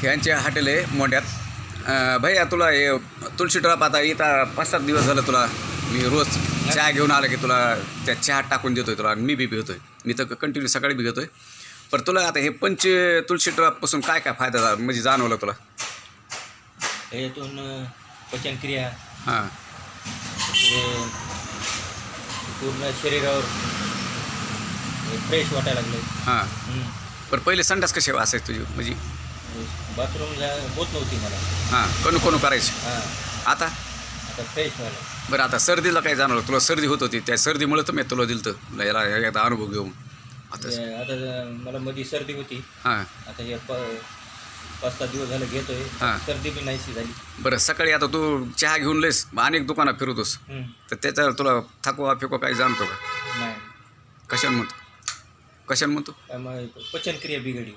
ह्यांचे हॉटेल आहे मोंड्यात. भैया तुला हे तुळशी ड्रॉप आता इथं 5-7 दिवस झालं तुला मी रोज चहा घेऊन आला की तुला त्या चहा टाकून देतो आहे तुला. मी बी घेतो आहे, मी तर कंटिन्यू सकाळी बी घेतो आहे. पण तुला आता हे तुळशी ड्रॉपपासून काय काय फायदा झाला म्हणजे जाणवलं तुला? यातून पचनक्रिया, हां हे पूर्ण शरीरावर फ्रेश वाटायला लागलं. हां. पण पहिले संडास कसे असायचे तुझी म्हणजे? बाथरूम होत नव्हती मला. हां कोण करायची. हां, आता आता फ्रेश व्हायला. बरं आता सर्दीला काय जाणवलं तुला? सर्दी होत होती, त्या सर्दीमुळे तर मी तुला दिलं तर याला एकदा अनुभव घेऊन. आता आता मला मध्ये सर्दी होती. हां आता हे 5-7 दिवस झालं घेतोय. हां. सर्दी बी नाहीशी झाली. बरं सकाळी आता तू चहा घेऊन लयस अनेक दुकानात फिरतोस तर त्याच्यावर तुला थकवा फिकवा काही जाणतो का? नाही, कशाने म्हणतो? त्यामुळे पचनक्रिया बिघडली.